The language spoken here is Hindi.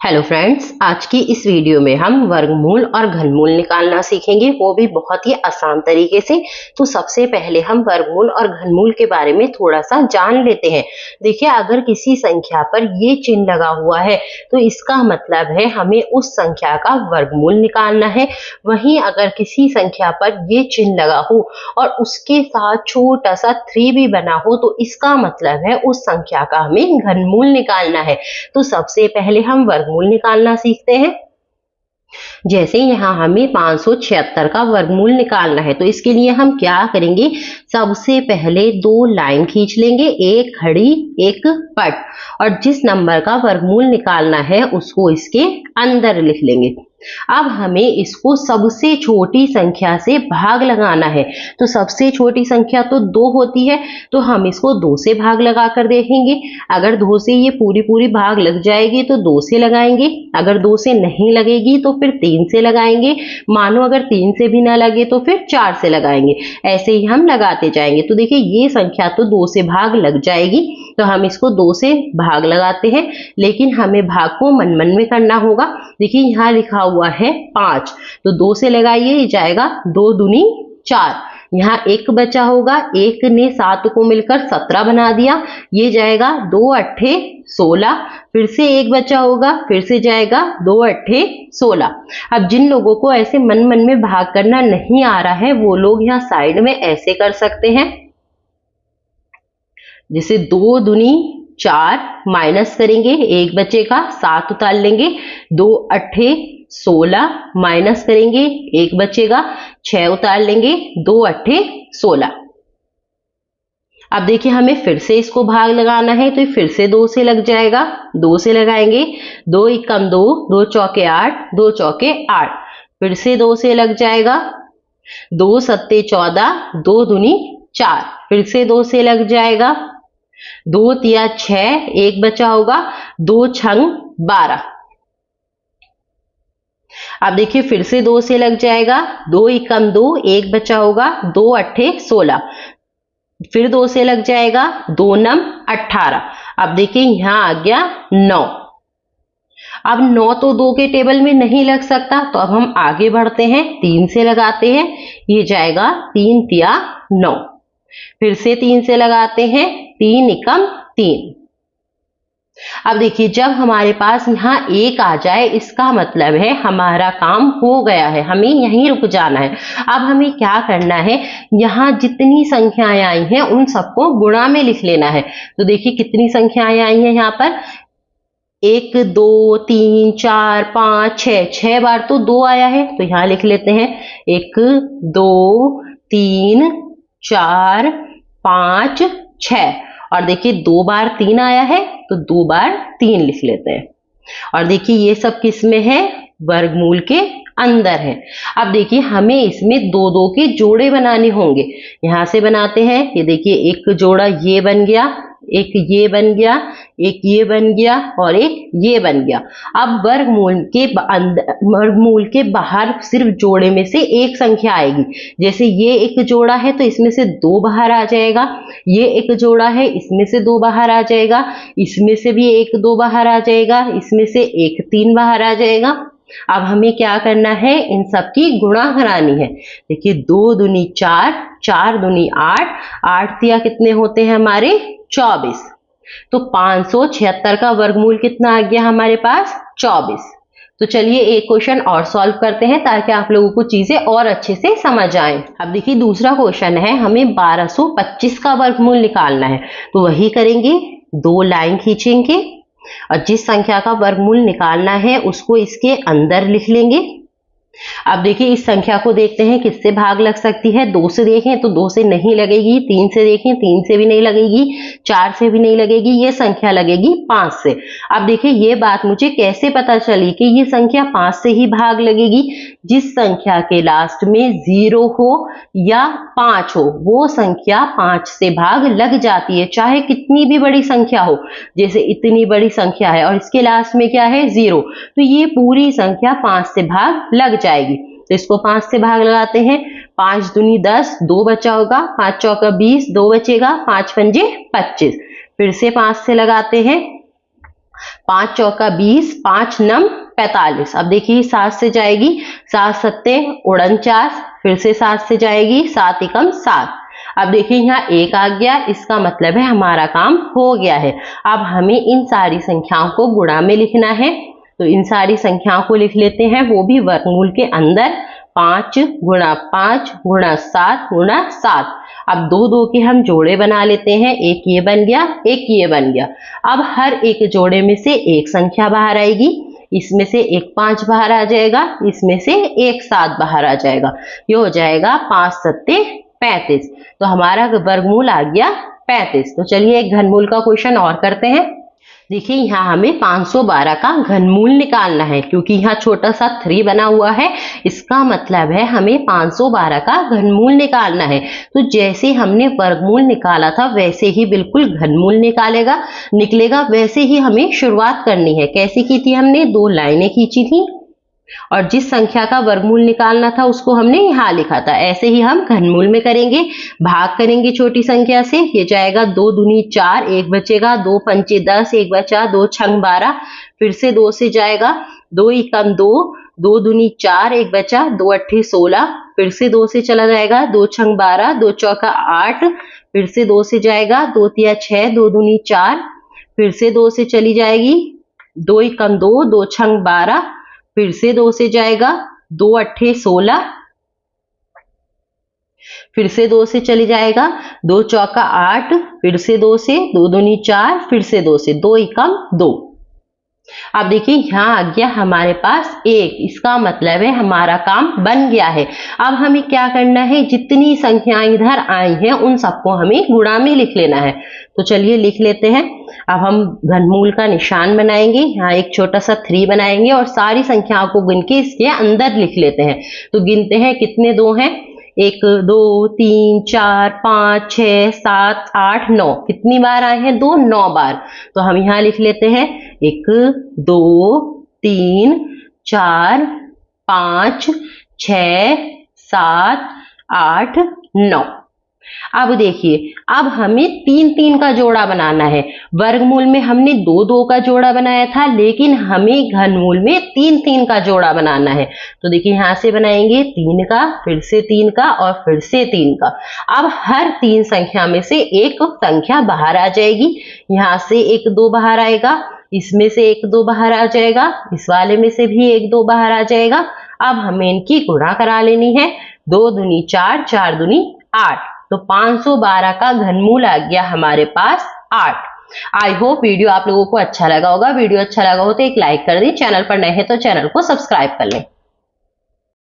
हेलो फ्रेंड्स, आज की इस वीडियो में हम वर्गमूल और घनमूल निकालना सीखेंगे, वो भी बहुत ही आसान तरीके से। तो सबसे पहले हम वर्गमूल और घनमूल के बारे में थोड़ा सा जान लेते हैं। देखिए, अगर किसी संख्या पर ये चिन्ह लगा हुआ है तो इसका मतलब है हमें उस संख्या का वर्गमूल निकालना है। वहीं अगर किसी संख्या पर ये चिन्ह लगा हो और उसके साथ छोटा सा 3 भी बना हो तो इसका मतलब है उस संख्या का हमें घनमूल निकालना है। तो सबसे पहले हम वर्गमूल निकालना सीखते हैं। जैसे यहाँ हमें 576 का वर्गमूल निकालना है, तो इसके लिए हम क्या करेंगे, सबसे पहले 2 लाइन खींच लेंगे, एक खड़ी एक पट, और जिस नंबर का वर्गमूल निकालना है उसको इसके अंदर लिख लेंगे। अब हमें इसको सबसे छोटी संख्या से भाग लगाना है। तो सबसे छोटी संख्या तो 2 होती है, तो हम इसको 2 से भाग लगा कर देखेंगे। अगर 2 से ये पूरी भाग लग जाएगी तो 2 से लगाएंगे, अगर 2 से नहीं लगेगी तो फिर 3 से लगाएंगे, मानो अगर 3 से भी ना लगे तो फिर 4 से लगाएंगे। ऐसे ही हम लगाते जाएंगे। तो देखिए, ये संख्या तो 2 से भाग लग जाएगी, तो हम इसको 2 से भाग लगाते हैं, लेकिन हमें भाग को मन मन में करना होगा। देखिए, यहाँ लिखा हुआ है 5, तो 2 से लगाइए, ये जाएगा 2 दूनी 4। यहाँ 1 बचा होगा, 1 ने 7 को मिलकर 17 बना दिया, ये जाएगा 2 अट्ठे 16। फिर से 1 बचा होगा, फिर से जाएगा 2 अट्ठे 16। अब जिन लोगों को ऐसे मन मन में भाग करना नहीं आ रहा है वो लोग यहाँ साइड में ऐसे कर सकते हैं, जैसे 2 दूनी 4 माइनस करेंगे, 1 बचेगा, 7 उतार लेंगे, 2 अट्ठे 16 माइनस करेंगे, 1 बचेगा, 6 उतार लेंगे, 2 अट्ठे 16। अब देखिए, हमें फिर से इसको भाग लगाना है, तो फिर से 2 से लग जाएगा, 2 से लगाएंगे, 2 एकम 2, 2 चौके 8, 2 चौके 8। फिर से 2 से लग जाएगा, 2 सत्ते 14, 2 दूनी 4। फिर से 2 से लग जाएगा, 2 तिया 6, 1 बचा होगा, 2 छंग 12। अब देखिए, फिर से 2 से लग जाएगा, 2 एकम 2, 1 बचा होगा, 2 अट्ठे 16। फिर 2 से लग जाएगा, 2 नम 18। अब देखिए, यहाँ आ गया 9। अब 9 तो 2 के टेबल में नहीं लग सकता, तो अब हम आगे बढ़ते हैं, 3 से लगाते हैं, ये जाएगा 3 तिया 9। फिर से 3 से लगाते हैं, 3 एकम 3। अब देखिए, जब हमारे पास यहाँ 1 आ जाए इसका मतलब है हमारा काम हो गया है, हमें यहीं रुक जाना है। अब हमें क्या करना है, यहाँ जितनी संख्याएं आई हैं उन सबको गुणा में लिख लेना है। तो देखिए, कितनी संख्याएं आई हैं यहाँ पर, 1 2 3 4 5 6, 6 बार तो 2 आया है, तो यहाँ लिख लेते हैं 1 2 3 4 5 6। और देखिए, 2 बार 3 आया है, तो 2 बार 3 लिख लेते हैं। और देखिए, ये सब किस में है, वर्गमूल के अंदर है। अब देखिए, हमें इसमें 2-2 के जोड़े बनाने होंगे। यहां से बनाते हैं, ये देखिए, एक जोड़ा ये बन गया, एक ये बन गया, एक ये बन गया और एक ये बन गया। अब वर्गमूल के बाहर सिर्फ जोड़े में से एक संख्या आएगी। जैसे ये एक जोड़ा है तो इसमें से 2 बाहर आ जाएगा, ये एक जोड़ा है इसमें से 2 बाहर आ जाएगा, इसमें से भी 1-2 बाहर आ जाएगा, इसमें से 1-3 बाहर आ जाएगा। अब हमें क्या करना है, इन सब की गुणा करानी है। देखिए, 2 दूनी 4, 4 दूनी 8, 8 तिया कितने होते हैं हमारे 24। तो 576 का वर्गमूल कितना आ गया हमारे पास, 24। तो चलिए एक क्वेश्चन और सॉल्व करते हैं ताकि आप लोगों को चीजें और अच्छे से समझ आए। अब देखिए, दूसरा क्वेश्चन है, हमें 1225 का वर्गमूल निकालना है। तो वही करेंगे, 2 लाइन खींचेंगे और जिस संख्या का वर्गमूल निकालना है उसको इसके अंदर लिख लेंगे। अब देखिए, इस संख्या को देखते हैं किससे भाग लग सकती है। 2 से देखें तो 2 से नहीं लगेगी, 3 से देखें 3 से भी नहीं लगेगी, 4 से भी नहीं लगेगी, ये संख्या लगेगी 5 से। अब देखिए, ये बात मुझे कैसे पता चली कि ये संख्या 5 से ही भाग लगेगी, जिस संख्या के लास्ट में 0 हो या 5 हो वो संख्या 5 से भाग लग जाती है, चाहे कितनी भी बड़ी संख्या हो। जैसे इतनी बड़ी संख्या है और इसके लास्ट में क्या है, 0, तो ये पूरी संख्या 5 से भाग लग जाएगी। तो इसको 5 से भाग लगाते हैं, 5 दूनी 10, 2 बचा होगा, 5 चौका 20, 2 बचेगा, 5 पंजे 25। फिर से 5 से लगाते हैं, 5 चौका 20, 5 नम 45। अब देखिए 7 से जाएगी, 7 सत्ते 49, फिर से 7 से जाएगी, 7 एकम 7। अब देखिए यहाँ 1 आ गया, इसका मतलब है हमारा काम हो गया है। अब हमें इन सारी संख्याओं को गुणा में लिखना है, तो इन सारी संख्याओं को लिख लेते हैं, वो भी वर्गमूल के अंदर। 5 गुणा 5 गुणा 7 गुणा 7। अब दो दो के हम जोड़े बना लेते हैं, एक ये बन गया, एक ये बन गया। अब हर एक जोड़े में से एक संख्या बाहर आएगी, इसमें से एक 5 बाहर आ जाएगा, इसमें से एक 7 बाहर आ जाएगा। ये हो जाएगा 5 सत्ते 35। तो हमारा वर्गमूल आ गया 35। तो चलिए एक घनमूल का क्वेश्चन और करते हैं। देखिए यहाँ हमें 512 का घनमूल निकालना है, क्योंकि यहाँ छोटा सा 3 बना हुआ है, इसका मतलब है हमें 512 का घनमूल निकालना है। तो जैसे हमने वर्गमूल निकाला था वैसे ही बिल्कुल घनमूल निकलेगा। वैसे ही हमें शुरुआत करनी है। कैसे की थी हमने? 2 लाइनें खींची थी और जिस संख्या का वर्गमूल निकालना था उसको हमने यहाँ लिखा था। ऐसे ही हम घनमूल में करेंगे, भाग करेंगे छोटी संख्या से। ये जाएगा 2 दूनी 4, 1 बचेगा, 2 पंचे 10, 1 बचा, 2 छंग 12। फिर से 2 से जाएगा, 2 एकम 2, 2 दूनी 4, 1 बचा, 2 अट्ठे 16। फिर से 2 से चला जाएगा, 2 छंग 12, 2 चौका 8। फिर से 2 से जाएगा, 2 तिया 6, 2 दूनी 4। फिर से 2 से चली जाएगी, 2 एकम 2, 2 छंग 12। फिर से 2 से जाएगा, 2 अट्ठे 16। फिर से 2 से चली जाएगा, 2 चौका 8। फिर से 2 से, 2 दूनी 4। फिर से 2 से, 2 एकम 2। अब देखिए यहाँ आ गया हमारे पास 1, इसका मतलब है हमारा काम बन गया है। अब हमें क्या करना है? जितनी संख्याएं इधर आई हैं उन सबको हमें गुणा में लिख लेना है। तो चलिए लिख लेते हैं। अब हम घनमूल का निशान बनाएंगे, यहाँ एक छोटा सा 3 बनाएंगे और सारी संख्याओं को गिन के इसके अंदर लिख लेते हैं। तो गिनते हैं कितने 2 हैं। 1 2 3 4 5 6 7 8 9। कितनी बार आए हैं? 2, 9 बार। तो हम यहाँ लिख लेते हैं 1 2 3 4 5 6 7 8 9। अब देखिए, अब हमें 3 3 का जोड़ा बनाना है। वर्गमूल में हमने 2 2 का जोड़ा बनाया था, लेकिन हमें घनमूल में 3 3 का जोड़ा बनाना है। तो देखिए यहाँ से बनाएंगे 3 का, फिर से 3 का और फिर से 3 का। अब हर 3 संख्या में से एक संख्या बाहर आ जाएगी। यहाँ से 1 2 बाहर आएगा, इसमें से 1 2 बाहर आ जाएगा, इस वाले में से भी 1 2 बाहर आ जाएगा। अब हमें इनकी गुणा करा लेनी है। 2 दूनी 4, 4 दूनी 8। तो 512 का घनमूल आ गया हमारे पास 8। आई होप वीडियो आप लोगों को अच्छा लगा होगा। वीडियो अच्छा लगा हो तो एक लाइक कर दें, चैनल पर नए हैं तो चैनल को सब्सक्राइब कर लें।